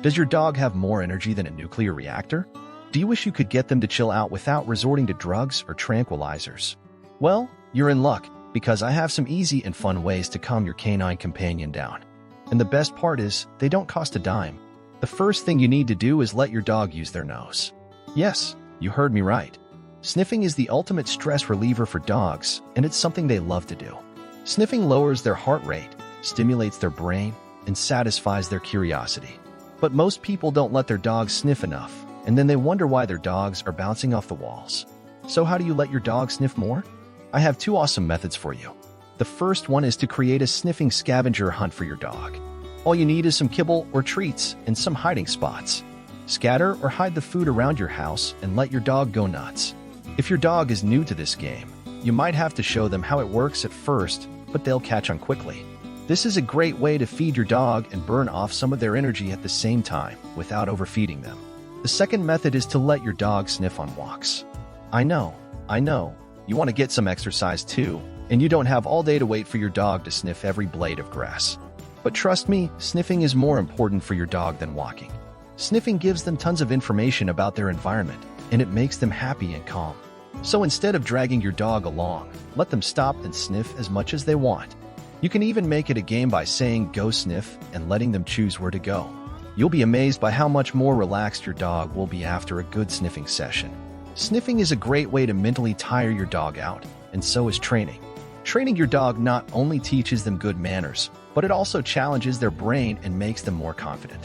Does your dog have more energy than a nuclear reactor? Do you wish you could get them to chill out without resorting to drugs or tranquilizers? Well, you're in luck, because I have some easy and fun ways to calm your canine companion down. And the best part is, they don't cost a dime. The first thing you need to do is let your dog use their nose. Yes, you heard me right. Sniffing is the ultimate stress reliever for dogs, and it's something they love to do. Sniffing lowers their heart rate, stimulates their brain, and satisfies their curiosity. But most people don't let their dogs sniff enough, and then they wonder why their dogs are bouncing off the walls. So how do you let your dog sniff more? I have two awesome methods for you. The first one is to create a sniffing scavenger hunt for your dog. All you need is some kibble or treats and some hiding spots. Scatter or hide the food around your house and let your dog go nuts. If your dog is new to this game, you might have to show them how it works at first, but they'll catch on quickly. This is a great way to feed your dog and burn off some of their energy at the same time without overfeeding them. The second method is to let your dog sniff on walks. I know, you want to get some exercise too, and you don't have all day to wait for your dog to sniff every blade of grass. But trust me, sniffing is more important for your dog than walking. Sniffing gives them tons of information about their environment, and it makes them happy and calm. So instead of dragging your dog along, let them stop and sniff as much as they want. You can even make it a game by saying "go sniff" and letting them choose where to go. You'll be amazed by how much more relaxed your dog will be after a good sniffing session. Sniffing is a great way to mentally tire your dog out, and so is training. Training your dog not only teaches them good manners, but it also challenges their brain and makes them more confident.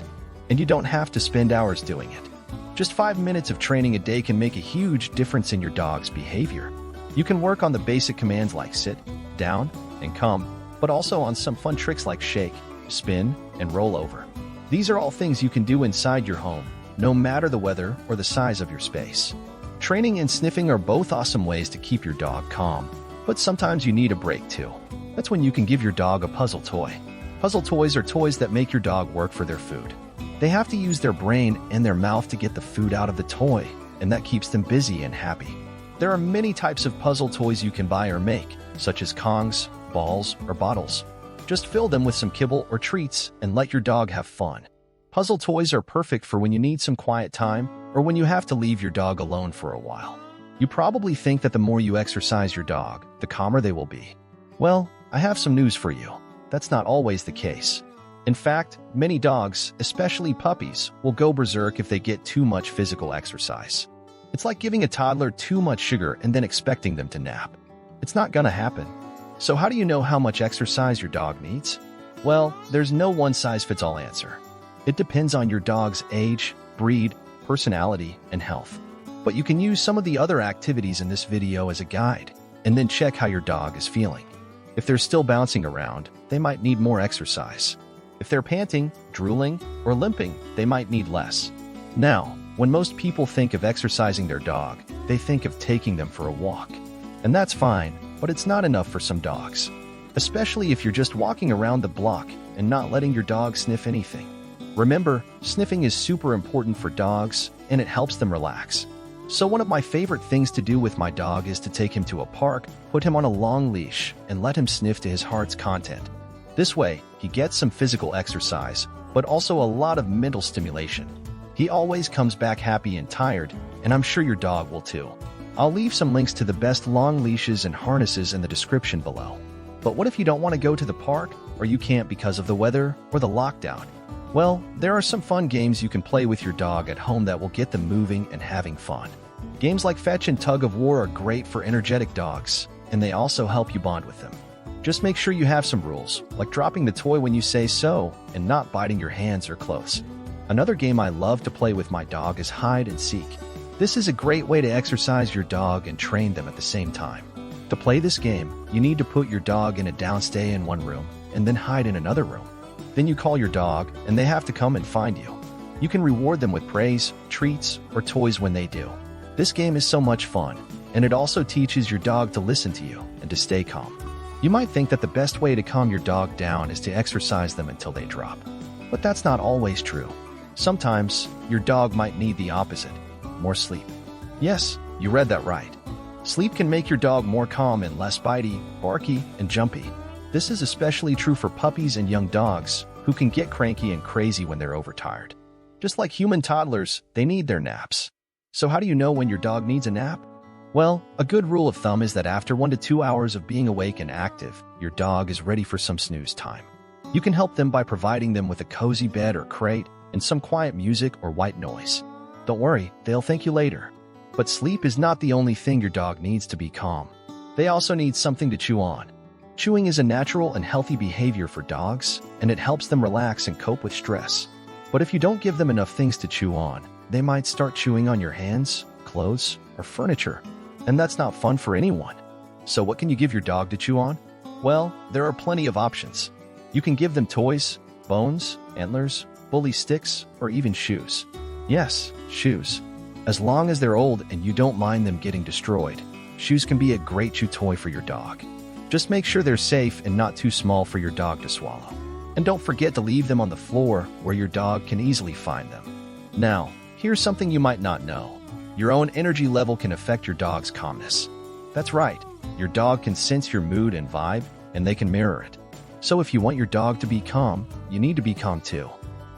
And you don't have to spend hours doing it. Just 5 minutes of training a day can make a huge difference in your dog's behavior. You can work on the basic commands like sit, down, and come, but also on some fun tricks like shake, spin, and roll over. These are all things you can do inside your home, no matter the weather or the size of your space. Training and sniffing are both awesome ways to keep your dog calm, but sometimes you need a break too. That's when you can give your dog a puzzle toy. Puzzle toys are toys that make your dog work for their food. They have to use their brain and their mouth to get the food out of the toy, and that keeps them busy and happy. There are many types of puzzle toys you can buy or make, such as Kongs, balls, or bottles. Just fill them with some kibble or treats and let your dog have fun. Puzzle toys are perfect for when you need some quiet time or when you have to leave your dog alone for a while. You probably think that the more you exercise your dog, the calmer they will be. Well, I have some news for you. That's not always the case. In fact, many dogs, especially puppies, will go berserk if they get too much physical exercise. It's like giving a toddler too much sugar and then expecting them to nap. It's not gonna happen. So how do you know how much exercise your dog needs? Well, there's no one-size-fits-all answer. It depends on your dog's age, breed, personality, and health. But you can use some of the other activities in this video as a guide, and then check how your dog is feeling. If they're still bouncing around, they might need more exercise. If they're panting, drooling, or limping, they might need less. Now, when most people think of exercising their dog, they think of taking them for a walk. And that's fine, but it's not enough for some dogs. Especially if you're just walking around the block and not letting your dog sniff anything. Remember, sniffing is super important for dogs, and it helps them relax. So one of my favorite things to do with my dog is to take him to a park, put him on a long leash, and let him sniff to his heart's content. This way, he gets some physical exercise, but also a lot of mental stimulation. He always comes back happy and tired, and I'm sure your dog will too. I'll leave some links to the best long leashes and harnesses in the description below. But what if you don't want to go to the park, or you can't because of the weather or the lockdown? Well, there are some fun games you can play with your dog at home that will get them moving and having fun. Games like Fetch and Tug of War are great for energetic dogs, and they also help you bond with them. Just make sure you have some rules, like dropping the toy when you say so, and not biting your hands or clothes. Another game I love to play with my dog is hide and seek. This is a great way to exercise your dog and train them at the same time. To play this game, you need to put your dog in a downstay in one room, and then hide in another room. Then you call your dog, and they have to come and find you. You can reward them with praise, treats, or toys when they do. This game is so much fun, and it also teaches your dog to listen to you and to stay calm. You might think that the best way to calm your dog down is to exercise them until they drop. But that's not always true. Sometimes, your dog might need the opposite, more sleep. Yes, you read that right. Sleep can make your dog more calm and less bitey, barky, and jumpy. This is especially true for puppies and young dogs who can get cranky and crazy when they're overtired. Just like human toddlers, they need their naps. So how do you know when your dog needs a nap? Well, a good rule of thumb is that after 1 to 2 hours of being awake and active, your dog is ready for some snooze time. You can help them by providing them with a cozy bed or crate and some quiet music or white noise. Don't worry, they'll thank you later. But sleep is not the only thing your dog needs to be calm. They also need something to chew on. Chewing is a natural and healthy behavior for dogs, and it helps them relax and cope with stress. But if you don't give them enough things to chew on, they might start chewing on your hands, clothes, or furniture. And that's not fun for anyone. So what can you give your dog to chew on? Well, there are plenty of options. You can give them toys, bones, antlers, bully sticks, or even shoes. Yes, shoes. As long as they're old and you don't mind them getting destroyed, shoes can be a great chew toy for your dog. Just make sure they're safe and not too small for your dog to swallow. And don't forget to leave them on the floor where your dog can easily find them. Now, here's something you might not know. Your own energy level can affect your dog's calmness. That's right, your dog can sense your mood and vibe, and they can mirror it. So if you want your dog to be calm, you need to be calm too.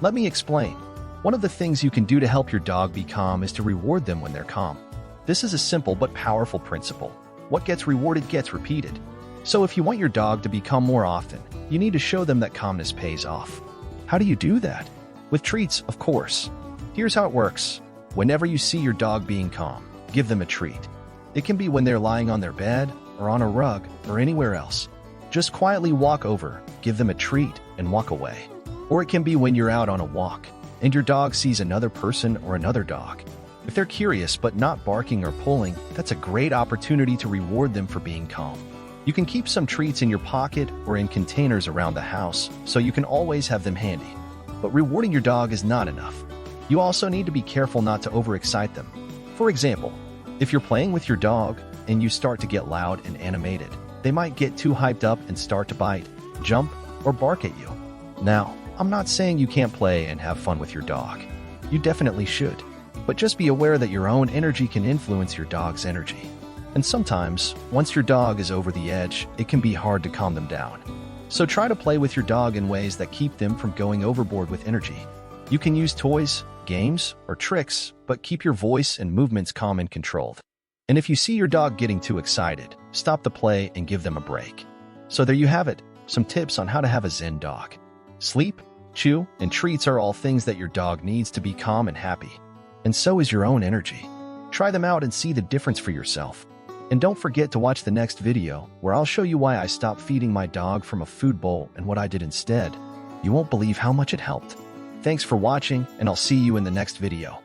Let me explain. One of the things you can do to help your dog be calm is to reward them when they're calm. This is a simple but powerful principle. What gets rewarded gets repeated. So if you want your dog to be calm more often, you need to show them that calmness pays off. How do you do that? With treats, of course. Here's how it works. Whenever you see your dog being calm, give them a treat. It can be when they're lying on their bed, or on a rug, or anywhere else. Just quietly walk over, give them a treat, and walk away. Or it can be when you're out on a walk, and your dog sees another person or another dog. If they're curious but not barking or pulling, that's a great opportunity to reward them for being calm. You can keep some treats in your pocket or in containers around the house, so you can always have them handy. But rewarding your dog is not enough. You also need to be careful not to overexcite them. For example, if you're playing with your dog and you start to get loud and animated, they might get too hyped up and start to bite, jump, or bark at you. Now, I'm not saying you can't play and have fun with your dog. You definitely should. But just be aware that your own energy can influence your dog's energy. And sometimes, once your dog is over the edge, it can be hard to calm them down. So try to play with your dog in ways that keep them from going overboard with energy. You can use toys, games, or tricks, but keep your voice and movements calm and controlled. And if you see your dog getting too excited, stop the play and give them a break. So there you have it, some tips on how to have a Zen dog. Sleep, chew, and treats are all things that your dog needs to be calm and happy. And so is your own energy. Try them out and see the difference for yourself. And don't forget to watch the next video, where I'll show you why I stopped feeding my dog from a food bowl and what I did instead. You won't believe how much it helped. Thanks for watching, and I'll see you in the next video.